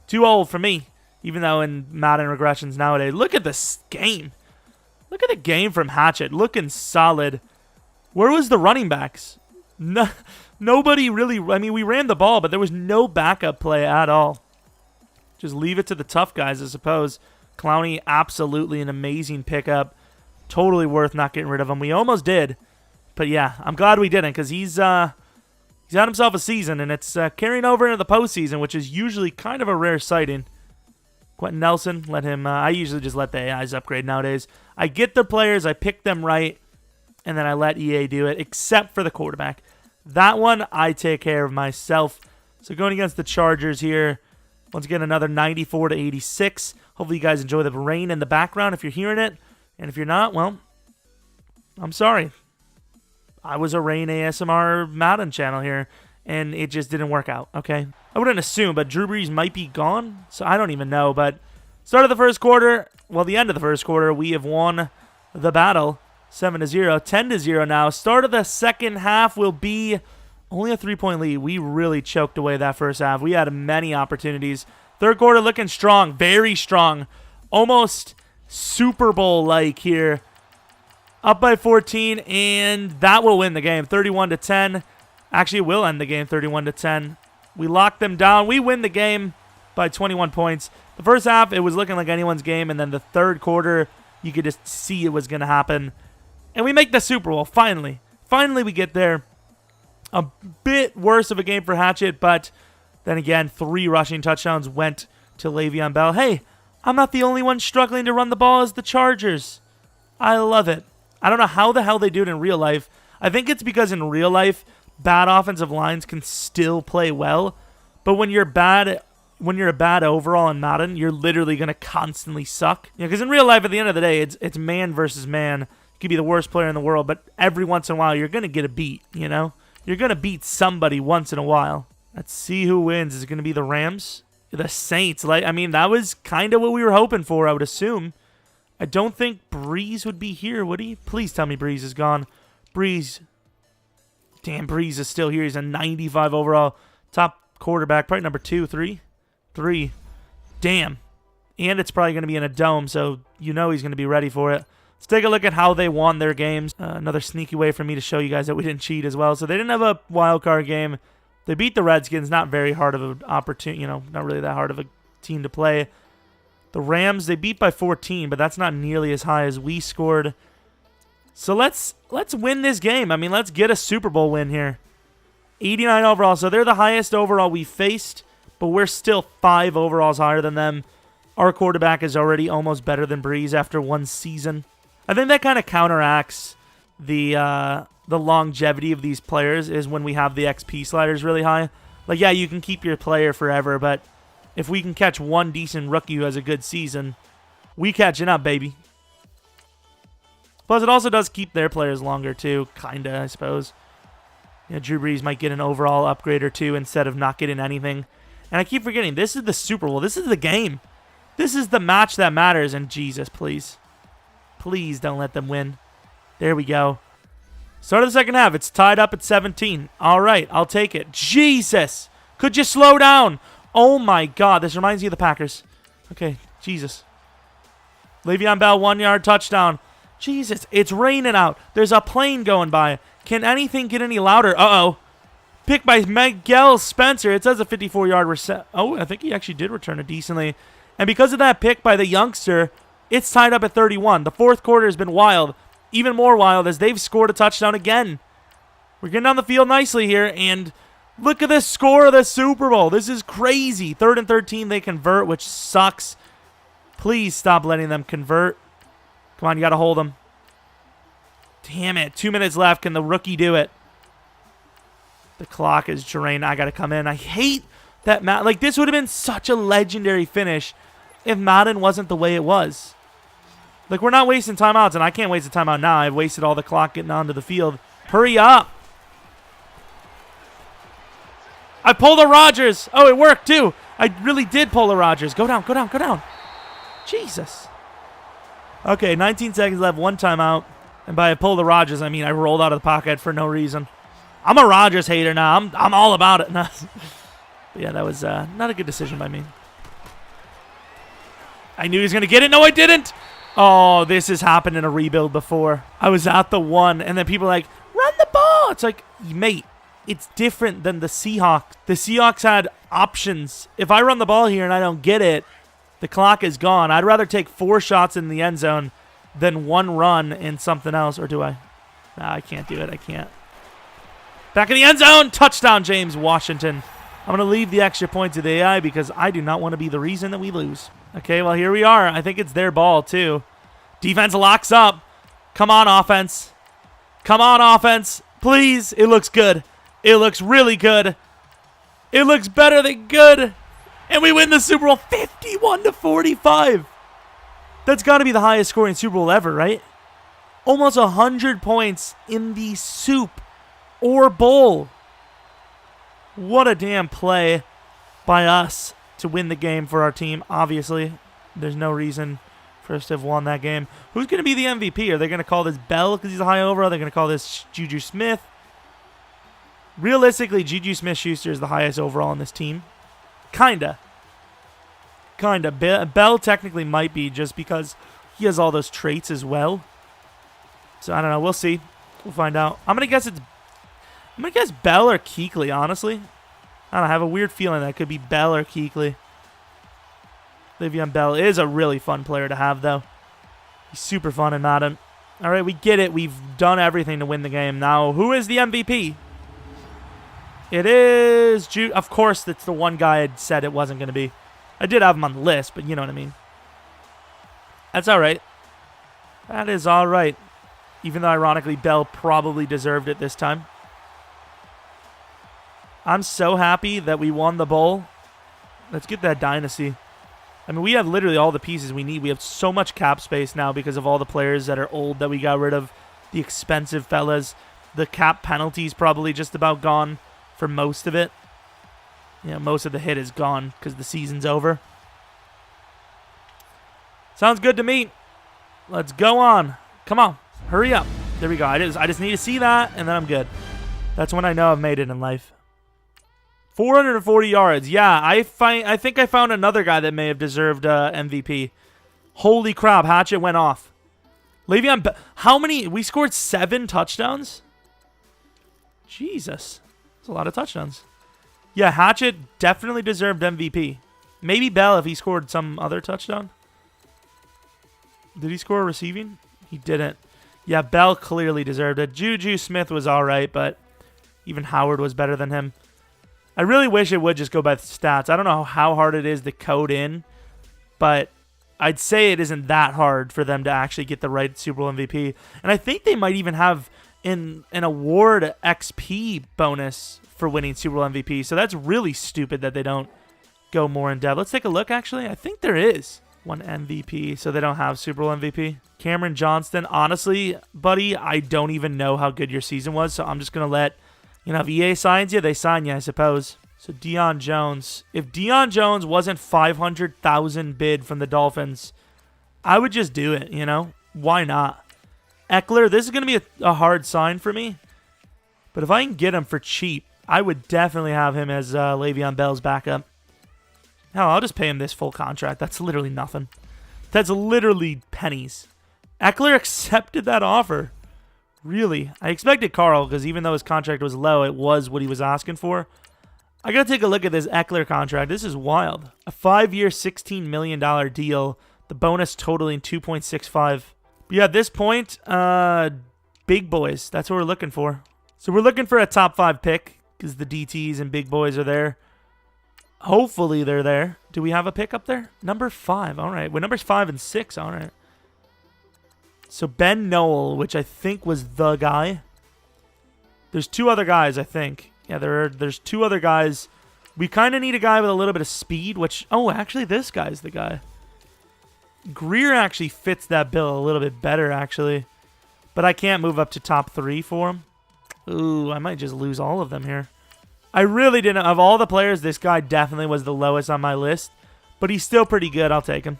Speaker 1: Too old for me, even though in Madden regressions nowadays. Look at this game. Look at the game from Hatchet. Looking solid. Where was the running backs? No, nobody really. I mean, we ran the ball, but there was no backup play at all. Just leave it to the tough guys, I suppose. Clowney, absolutely an amazing pickup. Totally worth not getting rid of him. We almost did. But yeah, I'm glad we didn't because he's had himself a season, and it's carrying over into the postseason, which is usually kind of a rare sighting. Quentin Nelson, let him. I usually just let the AIs upgrade nowadays. I get the players, I pick them right, and then I let EA do it, except for the quarterback. That one, I take care of myself. So going against the Chargers here, once again, another 94-86. Hopefully you guys enjoy the rain in the background if you're hearing it. And if you're not, well, I'm sorry. I was a rain ASMR Madden channel here, and it just didn't work out, okay? I wouldn't assume, but Drew Brees might be gone, so I don't even know. But start of the first quarter, well, the end of the first quarter, we have won the battle, 7-0, 10-0 now. Start of the second half will be only a 3-point lead. We really choked away that first half. We had many opportunities. Third quarter looking strong, very strong, almost Super Bowl-like here. Up by 14, and that will win the game, 31-10. Actually, it will end the game, 31-10. We lock them down. We win the game by 21 points. The first half, it was looking like anyone's game, and then the third quarter, you could just see it was going to happen. And we make the Super Bowl, finally. Finally, we get there. A bit worse of a game for Hatchet, but then again, 3 rushing touchdowns went to Le'Veon Bell. Hey, I'm not the only one struggling to run the ball as the Chargers. I love it. I don't know how the hell they do it in real life. I think it's because in real life, bad offensive lines can still play well. But when you're a bad overall in Madden, you're literally going to constantly suck. Because in real life, at the end of the day, it's man versus man. You could be the worst player in the world, but every once in a while, you're going to get a beat, you know? You're going to beat somebody once in a while. Let's see who wins. Is it going to be the Rams? The Saints. I mean, that was kind of what we were hoping for, I would assume. I don't think Breeze would be here, would he? Please tell me Breeze is gone. Breeze. Damn, Breeze is still here. He's a 95 overall. Top quarterback. Probably number 2, 3. 3. Damn. And it's probably going to be in a dome, so you know he's going to be ready for it. Let's take a look at how they won their games. Another sneaky way for me to show you guys that we didn't cheat as well. So they didn't have a wild card game. They beat the Redskins. Not very hard of an opportunity, not really that hard of a team to play. The Rams, they beat by 14, but that's not nearly as high as we scored. So let's win this game. I mean, let's get a Super Bowl win here. 89 overall, so they're the highest overall we faced, but we're still 5 overalls higher than them. Our quarterback is already almost better than Breeze after 1 season. I think that kind of counteracts the longevity of these players is when we have the XP sliders really high. Like, yeah, you can keep your player forever, but if we can catch one decent rookie who has a good season, we catching up, baby. Plus, it also does keep their players longer, too. Kinda, I suppose. Drew Brees might get an overall upgrade or 2 instead of not getting anything. And I keep forgetting, this is the Super Bowl. This is the game. This is the match that matters. And Jesus, please. Please don't let them win. There we go. Start of the second half. It's tied up at 17. All right, I'll take it. Jesus. Could you slow down? Oh, my God. This reminds me of the Packers. Okay, Jesus. Le'Veon Bell, 1-yard touchdown. Jesus, it's raining out. There's a plane going by. Can anything get any louder? Uh-oh. Pick by Miguel Spencer. It says a 54-yard reset. Oh, I think he actually did return it decently. And because of that pick by the youngster, it's tied up at 31. The fourth quarter has been wild. Even more wild as they've scored a touchdown again. We're getting on the field nicely here, and look at this score of the Super Bowl. This is crazy. 3rd and 13, they convert, which sucks. Please stop letting them convert. Come on, you got to hold them. Damn it. 2 minutes left. Can the rookie do it? The clock is drained. I got to come in. I hate that Like, this would have been such a legendary finish if Madden wasn't the way it was. Like, we're not wasting timeouts, and I can't waste a timeout now. I've wasted all the clock getting onto the field. Hurry up. I pulled a Rodgers. Oh, it worked, too. I really did pull a Rodgers. Go down, go down, go down. Jesus. Okay, 19 seconds left, 1 timeout. And by I pulled the Rodgers, I mean I rolled out of the pocket for no reason. I'm a Rodgers hater now. I'm all about it. But yeah, that was not a good decision by me. I knew he was going to get it. No, I didn't. Oh, this has happened in a rebuild before. I was at the 1, and then people are like, run the ball. It's like, mate, it's different than the Seahawks. The Seahawks had options. If I run the ball here and I don't get it, the clock is gone. I'd rather take 4 shots in the end zone than 1 run and something else. Or do I? Nah, I can't do it. I can't. Back in the end zone. Touchdown, James Washington. I'm going to leave the extra point to the AI because I do not want to be the reason that we lose. Okay, well, here we are. I think it's their ball, too. Defense locks up. Come on, offense. Come on, offense. Please. It looks good. It looks really good. It looks better than good. And we win the Super Bowl 51-45. That's got to be the highest scoring Super Bowl ever, right? Almost 100 points in the soup or bowl. What a damn play by us to win the game for our team. Obviously, there's no reason for us to have won that game. Who's going to be the MVP? Are they going to call this Bell because he's a high over? Are they going to call this Juju Smith? Realistically, Juju Smith-Schuster is the highest overall on this team. Kinda. Bell technically might be just because he has all those traits as well. So I don't know. We'll see. We'll find out. I'm gonna guess Bell or Kuechly, honestly. I don't know. I have a weird feeling that it could be Bell or Kuechly. Le'Veon Bell is a really fun player to have, though. He's super fun in Madden. All right, we get it. We've done everything to win the game. Now, who is the MVP? It is Jude. Of course, that's the one guy I said it wasn't going to be. I did have him on the list, but you know what I mean. That's all right. That is all right. Even though, ironically, Bell probably deserved it this time. I'm so happy that we won the bowl. Let's get that Dynasty. I mean, we have literally all the pieces we need. We have so much cap space now because of all the players that are old that we got rid of. The expensive fellas. The cap penalty's probably just about gone for most of it. Yeah, most of the hit is gone because the season's over. Sounds good to me. Let's go on. Come on. Hurry up. There we go. I just need to see that, and then I'm good. That's when I know I've made it in life. 440 yards. Yeah, I think I found another guy that may have deserved MVP. Holy crap, Hatchet went off. Le'Veon, how many? We scored 7 touchdowns? Jesus. That's a lot of touchdowns. Yeah, Hatchet definitely deserved MVP. Maybe Bell if he scored some other touchdown. Did he score receiving? He didn't. Yeah, Bell clearly deserved it. Juju Smith was all right, but even Howard was better than him. I really wish it would just go by the stats. I don't know how hard it is to code in, but I'd say it isn't that hard for them to actually get the right Super Bowl MVP. And I think they might even have an award XP bonus for winning Super Bowl MVP. So that's really stupid that they don't go more in depth. Let's take a look, actually. I think there is one MVP, so they don't have Super Bowl MVP. Cameron Johnston, honestly, buddy, I don't even know how good your season was, so I'm just going to let, if EA signs you, they sign you, I suppose. So Deion Jones. If Deion Jones wasn't 500,000 bid from the Dolphins, I would just do it, Why not? Eckler, this is going to be a hard sign for me, but if I can get him for cheap, I would definitely have him as Le'Veon Bell's backup. Hell, I'll just pay him this full contract. That's literally nothing. That's literally pennies. Eckler accepted that offer. Really? I expected Carl, because even though his contract was low, it was what he was asking for. I got to take a look at this Eckler contract. This is wild. A 5-year, $16 million deal. The bonus totaling 2.65. But yeah, at this point, big boys. That's what we're looking for. So we're looking for a top 5 pick, because the DTs and big boys are there. Hopefully they're there. Do we have a pick up there? Number 5. All right. Well, numbers 5 and 6. All right. So Ben Noel, which I think was the guy. There's 2 other guys, I think. Yeah, there's 2 other guys. We kind of need a guy with a little bit of speed, which... Oh, actually, this guy's the guy. Greer actually fits that bill a little bit better, actually. But I can't move up to top 3 for him. Ooh, I might just lose all of them here. I really didn't. Of all the players, this guy definitely was the lowest on my list. But he's still pretty good. I'll take him.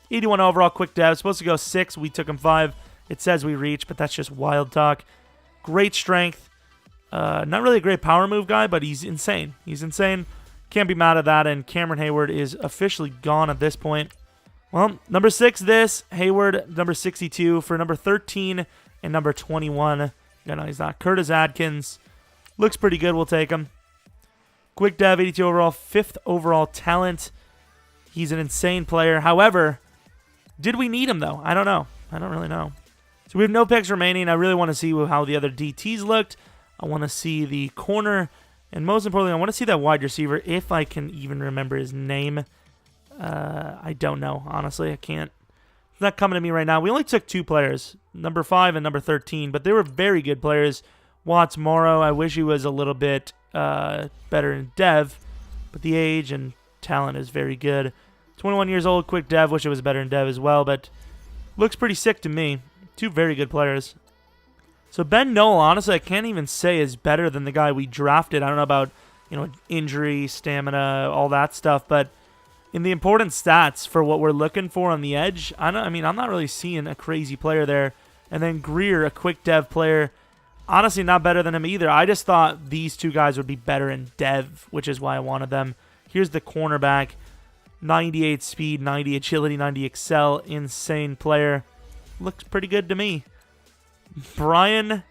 Speaker 1: 81 overall, quick dev. Supposed to go 6. We took him 5. It says we reached, but that's just wild talk. Great strength. Not really a great power move guy, but he's insane. He's insane. Can't be mad at that. And Cameron Hayward is officially gone at this point. Well, number 6, this. Hayward, number 62. For number 13 and number 21. He's not. Curtis Adkins. Looks pretty good. We'll take him. Quick Dev, 82 overall, 5th overall talent. He's an insane player. However, did we need him, though? I don't know. I don't really know. So we have no picks remaining. I really want to see how the other DTs looked. I want to see the corner. And most importantly, I want to see that wide receiver, if I can even remember his name. I don't know. Honestly, I can't. It's not coming to me right now. We only took 2 players, number 5 and number 13, but they were very good players. Watts Morrow, I wish he was a little bit better in dev, but the age and talent is very good. 21 years old, quick dev. Wish it was better in dev as well, but looks pretty sick to me. 2 very good players. So Ben Knoll, honestly, I can't even say is better than the guy we drafted. I don't know about, injury, stamina, all that stuff, but in the important stats for what we're looking for on the edge, I'm not really seeing a crazy player there. And then Greer, a quick dev player, honestly not better than him either. I just thought these 2 guys would be better in dev, which is why I wanted them. Here's the cornerback, 98 speed, 90 agility, 90 excel, insane player. Looks pretty good to me. Byron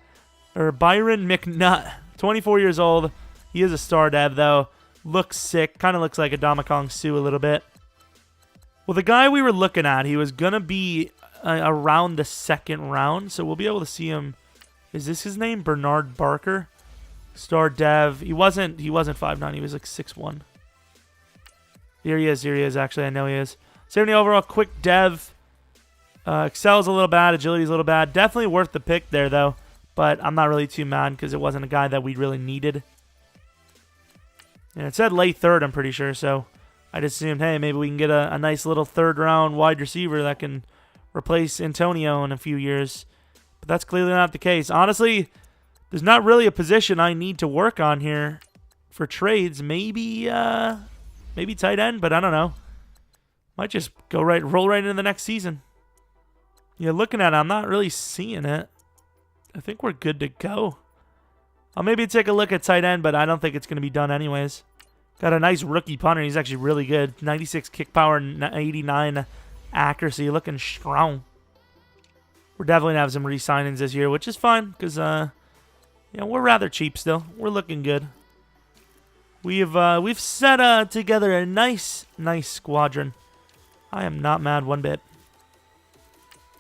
Speaker 1: McNutt, 24 years old. He is a star dev, though. Looks sick. Kind of looks like a Damakong Su a little bit. Well, the guy we were looking at, he was going to be around the 2nd round, so we'll be able to see him. Is this his name? Bernard Barker? Star dev. He wasn't 5'9". He was like 6'1". Here he is, actually. I know he is. 70 overall, quick dev. Excel's a little bad. Agility's a little bad. Definitely worth the pick there, though. But I'm not really too mad because it wasn't a guy that we really needed. And it said late 3rd, I'm pretty sure. So I just assumed, hey, maybe we can get a nice little 3rd-round wide receiver that can replace Antonio in a few years. But that's clearly not the case. Honestly, there's not really a position I need to work on here for trades. Maybe tight end, but I don't know. Might just roll right into the next season. Yeah, looking at it, I'm not really seeing it. I think we're good to go. I'll maybe take a look at tight end, but I don't think it's going to be done anyways. Got a nice rookie punter. He's actually really good. 96 kick power, 89 accuracy. Looking strong. We're definitely going to have some re-signings this year, which is fine because we're rather cheap still. We're looking good. We've set together a nice squadron. I am not mad one bit.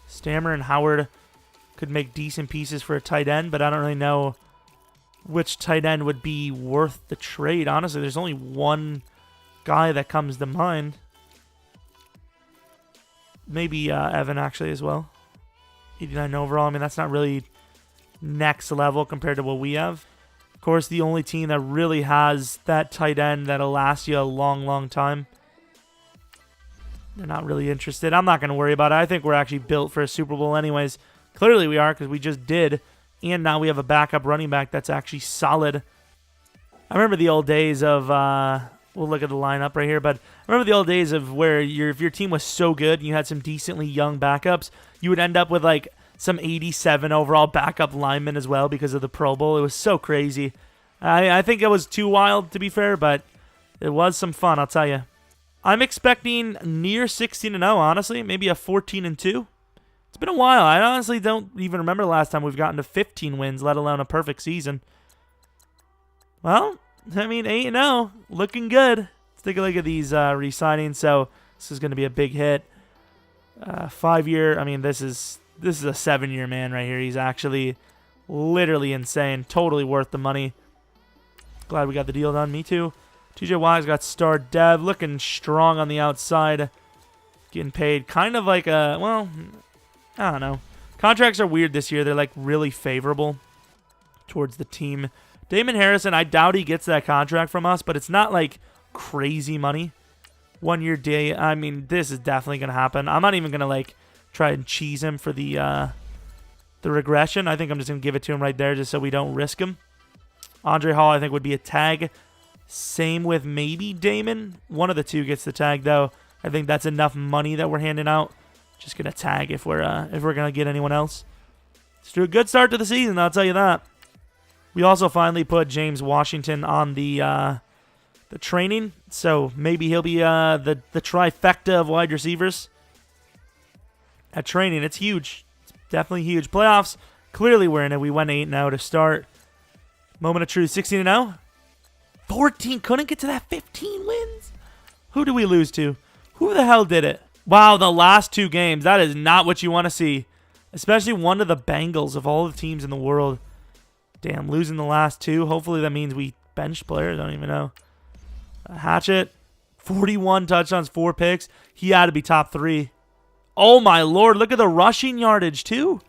Speaker 1: Stammer and Howard could make decent pieces for a tight end, but I don't really know which tight end would be worth the trade. Honestly, there's only one guy that comes to mind. Maybe Evan, actually, as well. 89 overall. I mean, that's not really next level compared to what we have. Of course, the only team that really has that tight end that'll last you a long time. They're not really interested. I'm not going to worry about it. I think we're actually built for a Super Bowl anyways. Clearly we are because we just did. And now we have a backup running back that's actually solid. I remember the old days of, we'll look at the lineup right here, but I remember the old days of where if your team was so good and you had some decently young backups, you would end up with like some 87 overall backup linemen as well because of the Pro Bowl. It was so crazy. I think it was too wild to be fair, but it was some fun, I'll tell you. I'm expecting near 16-0, honestly. Maybe a 14-2. It's been a while. I honestly don't even remember the last time we've gotten to 15 wins, let alone a perfect season. Well, I mean, 8-0. Looking good. Let's take a look at these re-signings. So this is going to be a big hit. 5-year. I mean, this is a 7-year man right here. He's actually literally insane. Totally worth the money. Glad we got the deal done. Me too. TJ Watt's got star dev, looking strong on the outside, getting paid kind of like a, well, I don't know. Contracts are weird this year. They're like really favorable towards the team. Damon Harrison, I doubt he gets that contract from us, but it's not like crazy money. 1 year day. I mean, this is definitely going to happen. I'm not even going to like try and cheese him for the regression. I think I'm just going to give it to him right there just so we don't risk him. Andre Hall, I think, would be a tag. Same with maybe Damon. One of the two gets the tag, though. I think that's enough money that we're handing out. Just gonna tag if we're gonna get anyone else. Let's do a good start to the season, I'll tell you that. We also finally put James Washington on the training, so maybe he'll be the trifecta of wide receivers at training. It's huge. It's definitely huge. Playoffs, clearly we're in it. We went 8-0 to start. Moment of truth, 16-0. 14, couldn't get to that 15 wins. Who did we lose to? Who the hell did it? Wow, the last 2 games. That is not what you want to see. Especially one to the Bengals of all the teams in the world. Damn, losing the last 2. Hopefully that means we bench players. I don't even know. Hatchet, 41 touchdowns, 4 picks. He had to be top 3. Oh my lord, look at the rushing yardage too.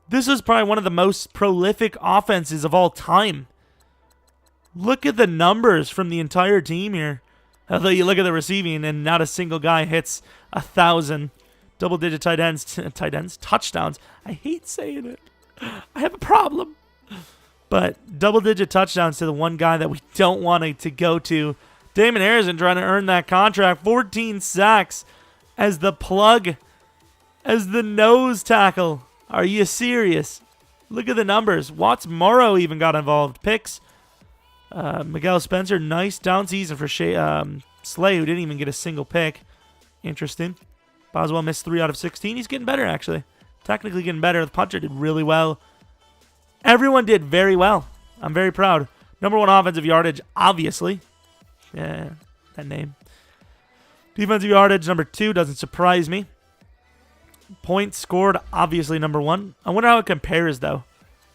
Speaker 1: This is probably one of the most prolific offenses of all time. Look at the numbers from the entire team here. Although you look at the receiving and not a single guy hits 1,000 double-digit touchdowns. I hate saying it. I have a problem. But double-digit touchdowns to the one guy that we don't want to go to. Damon Harrison trying to earn that contract. 14 sacks as the plug, as the nose tackle. Are you serious? Look at the numbers. Watts Morrow even got involved. Picks. Miguel Spencer, nice down season for Slay, who didn't even get a single pick. Interesting. Boswell missed 3 out of 16. He's getting better, actually. Technically getting better. The punter did really well. Everyone did very well. I'm very proud. Number 1 offensive yardage, obviously. Yeah, that name. Defensive yardage, number 2, doesn't surprise me. Points scored, obviously number 1. I wonder how it compares, though.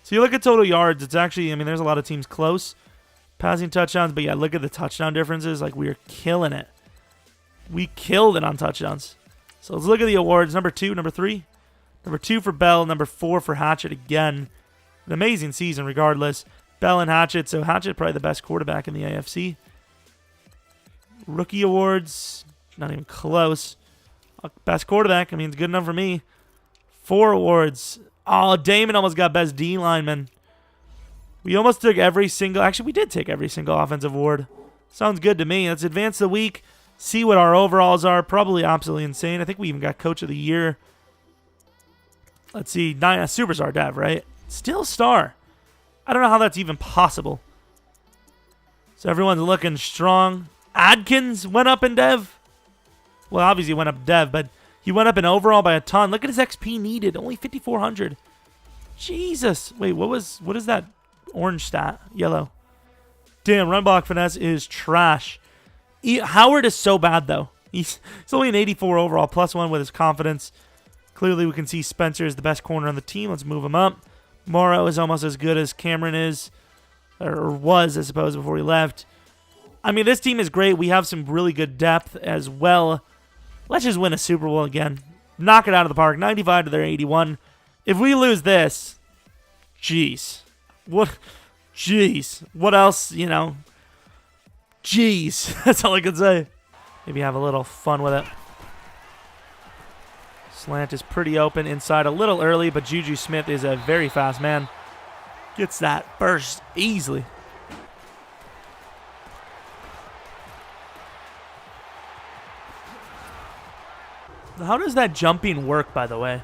Speaker 1: So you look at total yards, it's actually, I mean, there's a lot of teams close. Passing touchdowns, but yeah, look at the touchdown differences. Like, we are killing it. We killed it on touchdowns. So let's look at the awards. Number 2, number 3. Number 2 for Bell, number 4 for Hatchet again. An amazing season regardless. Bell and Hatchet, so Hatchet probably the best quarterback in the AFC. Rookie awards, not even close. Best quarterback, I mean, it's good enough for me. 4 awards. Oh, Damon almost got best D lineman. We almost took every single... Actually, we did take every single offensive award. Sounds good to me. Let's advance the week. See what our overalls are. Probably absolutely insane. I think we even got Coach of the Year. Let's see. Superstar Dev, right? Still star. I don't know how that's even possible. So everyone's looking strong. Adkins went up in Dev. Well, obviously he went up Dev, but he went up in overall by a ton. Look at his XP needed. Only 5,400. Jesus. Wait, what is that orange stat? Yellow. Damn, run block finesse is trash. Howard is so bad, though. He's only an 84 overall, +1 with his confidence. Clearly, we can see Spencer is the best corner on the team. Let's move him up. Morrow is almost as good as Cameron is, or was, I suppose, before he left. I mean, this team is great. We have some really good depth as well. Let's just win a Super Bowl again. Knock it out of the park. 95 to their 81. If we lose this, jeez. What? Jeez. What else, you know? Jeez. That's all I can say. Maybe have a little fun with it. Slant is pretty open inside a little early, but Juju Smith is a very fast man. Gets that burst easily. How does that jumping work, by the way?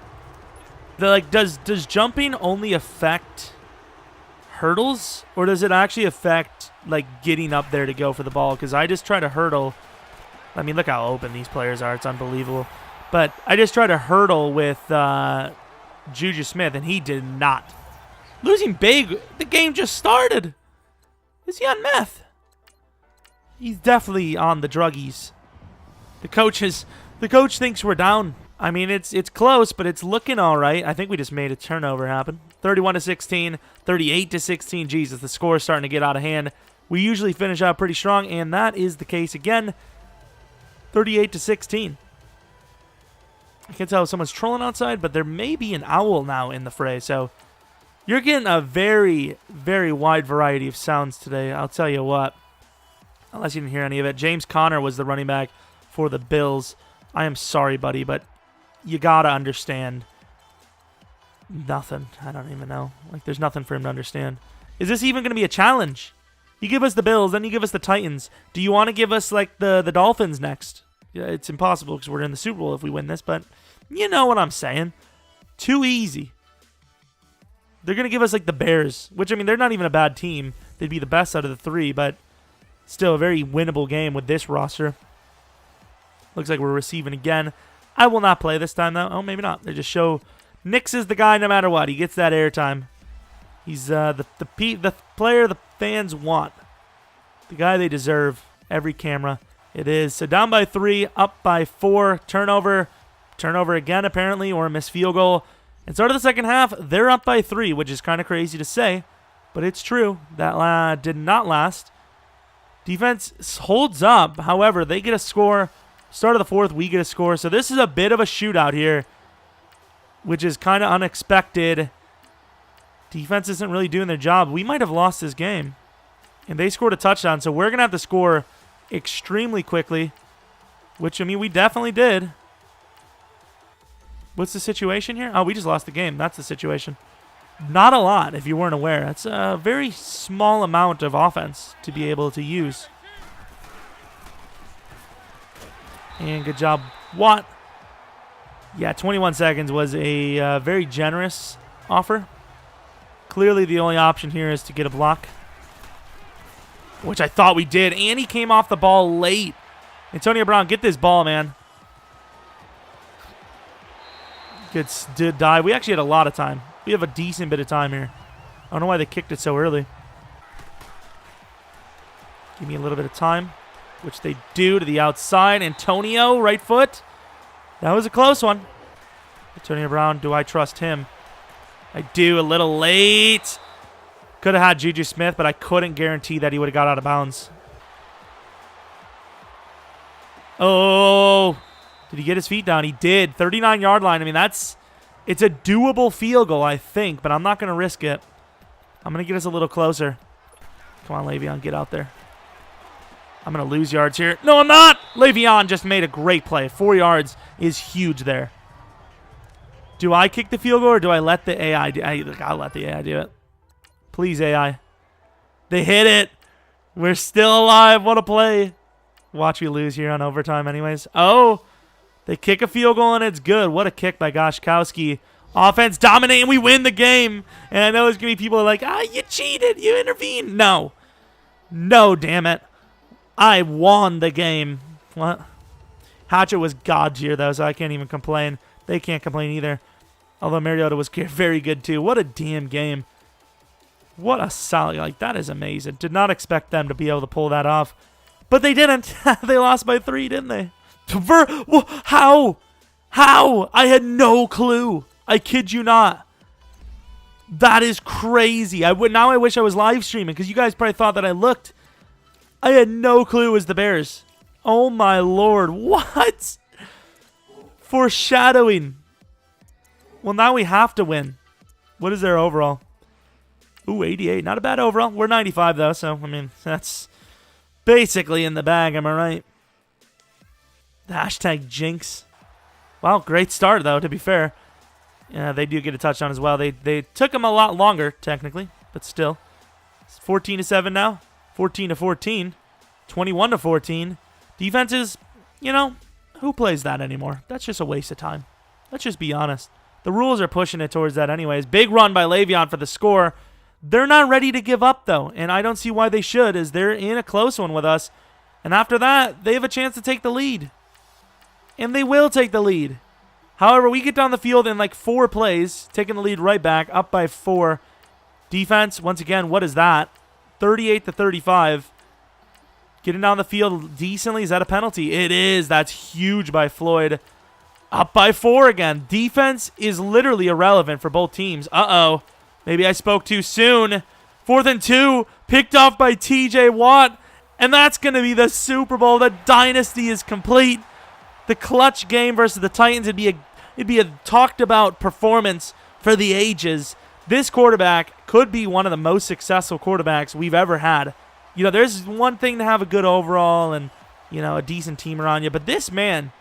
Speaker 1: Does jumping only affect hurdles, or does it actually affect like getting up there to go for the ball? Because I just try to hurdle. I mean, look how open these players are. It's unbelievable. But I just tried to hurdle with Juju Smith, and he did not. Losing big. The game just started. Is he on meth? He's definitely on the druggies. The coach thinks we're down. I mean, it's close, but it's looking all right. I think we just made a turnover happen. 31-16, 38-16. Jesus, the score is starting to get out of hand. We usually finish out pretty strong, and that is the case again. 38-16. I can't tell if someone's trolling outside, but there may be an owl now in the fray. So you're getting a very, very wide variety of sounds today. I'll tell you what. Unless you didn't hear any of it. James Conner was the running back for the Bills. I am sorry, buddy, but you got to understand nothing. I don't even know. Like, there's nothing for him to understand. Is this even going to be a challenge? You give us the Bills, then you give us the Titans. Do you want to give us, like, the Dolphins next? Yeah, it's impossible because we're in the Super Bowl if we win this, but you know what I'm saying. Too easy. They're going to give us, like, the Bears, which, I mean, they're not even a bad team. They'd be the best out of the 3, but still a very winnable game with this roster. Looks like we're receiving again. I will not play this time, though. Oh, maybe not. They just show Nix is the guy no matter what. He gets that airtime. He's the player the fans want. The guy they deserve. Every camera. It is. So down by 3, up by 4. Turnover. Turnover again, apparently, or a missed field goal. And start of the second half, they're up by 3, which is kind of crazy to say, but it's true. That did not last. Defense holds up. However, they get a score. Start of the fourth, we get a score. So this is a bit of a shootout here, which is kind of unexpected. Defense isn't really doing their job. We might have lost this game. And they scored a touchdown, so we're going to have to score extremely quickly, which, I mean, we definitely did. What's the situation here? Oh, we just lost the game. That's the situation. Not a lot, if you weren't aware. That's a very small amount of offense to be able to use. And good job, Watt. Yeah, 21 seconds was a very generous offer. Clearly, the only option here is to get a block, which I thought we did. And he came off the ball late. Antonio Brown, get this ball, man. Good dive. We actually had a lot of time. We have a decent bit of time here. I don't know why they kicked it so early. Give me a little bit of time, which they do to the outside. Antonio, right foot. That was a close one. Antonio Brown, do I trust him? I do. A little late. Could have had Juju Smith, but I couldn't guarantee that he would have got out of bounds. Oh, did he get his feet down? He did. 39-yard line. I mean, it's a doable field goal, I think, but I'm not going to risk it. I'm going to get us a little closer. Come on, Le'Veon, get out there. I'm going to lose yards here. No, I'm not. Le'Veon just made a great play. 4 yards is huge there. Do I kick the field goal or do I let the AI do it? I'll let the AI do it. Please, AI. They hit it. We're still alive. What a play. Watch we lose here on overtime anyways. Oh, they kick a field goal and it's good. What a kick by Gostkowski. Offense dominating. We win the game. And I know there's going to be people like, you cheated. You intervened. No. No, damn it. I won the game. What? Hatchet was god tier, though, so I can't even complain. They can't complain either. Although Mariota was very good, too. What a damn game. What a solid. Like, that is amazing. Did not expect them to be able to pull that off. But they didn't. They lost by 3, didn't they? How? How? I had no clue. I kid you not. That is crazy. Now I wish I was live streaming because you guys probably thought that I looked. I had no clue it was the Bears. Oh, my Lord. What? Foreshadowing. Well, now we have to win. What is their overall? Ooh, 88. Not a bad overall. We're 95, though, so, I mean, that's basically in the bag, am I right? Hashtag jinx. Wow, great start, though, to be fair. Yeah, they do get a touchdown as well. They took them a lot longer, technically, but still. It's 14-7 now. 14-14. 21-14. Defenses, you know, who plays that anymore? That's just a waste of time. Let's just be honest. The rules are pushing it towards that anyways. Big run by Le'Veon for the score. They're not ready to give up, though, and I don't see why they should, as they're in a close one with us. And after that, they have a chance to take the lead. And they will take the lead. However, we get down the field in like 4 plays, taking the lead right back, up by 4. Defense, once again, what is that? 38-35. Getting down the field decently. Is that a penalty? It is. That's huge by Floyd. Up by 4 again. Defense is literally irrelevant for both teams. Uh-oh. Maybe I spoke too soon. 4th and 2. Picked off by TJ Watt. And that's going to be the Super Bowl. The dynasty is complete. The clutch game versus the Titans. It'd be a talked about performance for the ages. This quarterback could be one of the most successful quarterbacks we've ever had. You know, there's one thing to have a good overall and, you know, a decent team around you. But this man,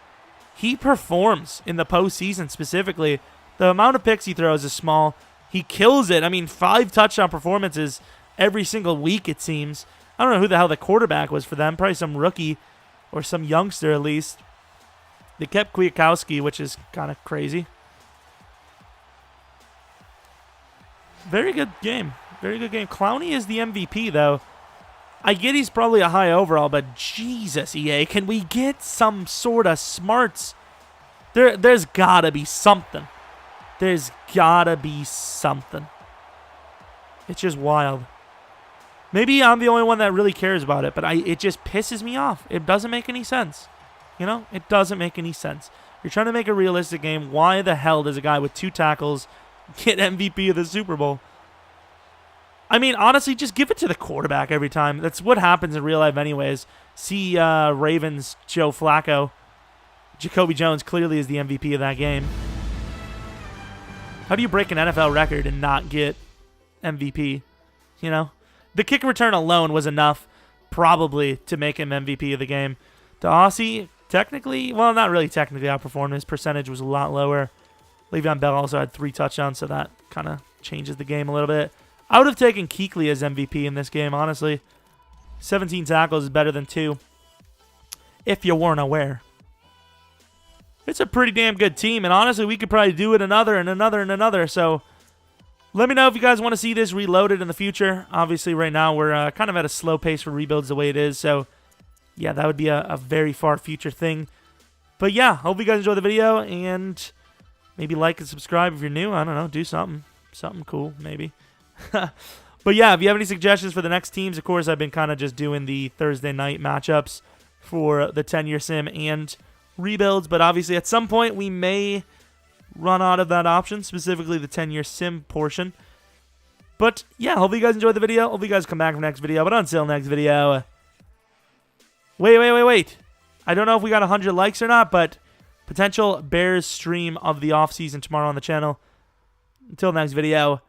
Speaker 1: he performs in the postseason specifically. The amount of picks he throws is small. He kills it. I mean, 5 touchdown performances every single week, it seems. I don't know who the hell the quarterback was for them. Probably some rookie or some youngster at least. They kept Kwiatkowski, which is kind of crazy. Very good game. Very good game. Clowney is the MVP, though. I get he's probably a high overall, but Jesus, EA, can we get some sort of smarts? There's got to be something. There's got to be something. It's just wild. Maybe I'm the only one that really cares about it, but it just pisses me off. It doesn't make any sense. You know, it doesn't make any sense. You're trying to make a realistic game. Why the hell does a guy with 2 tackles get MVP of the Super Bowl? I mean, honestly, just give it to the quarterback every time. That's what happens in real life anyways. See Ravens Joe Flacco. Jacoby Jones clearly is the MVP of that game. How do you break an NFL record and not get MVP? You know? The kick return alone was enough, probably, to make him MVP of the game. The Aussie, technically, well, not really technically outperformed. His percentage was a lot lower. Le'Veon Bell also had 3 touchdowns, so that kind of changes the game a little bit. I would have taken Kuechly as MVP in this game, honestly. 17 tackles is better than 2, if you weren't aware. It's a pretty damn good team, and honestly, we could probably do it another and another and another, so let me know if you guys want to see this reloaded in the future. Obviously, right now, we're kind of at a slow pace for rebuilds the way it is, so yeah, that would be a very far future thing. But yeah, hope you guys enjoyed the video, and maybe like and subscribe if you're new. I don't know, do something cool, maybe. But yeah, if you have any suggestions for the next teams, of course, I've been kind of just doing the Thursday night matchups for the 10-year sim and rebuilds, but obviously at some point we may run out of that option, specifically the 10-year sim portion. But yeah, hope you guys enjoyed the video. Hope you guys come back for the next video, but until next video. Wait. I don't know if we got 100 likes or not, but potential Bears stream of the offseason tomorrow on the channel. Until next video.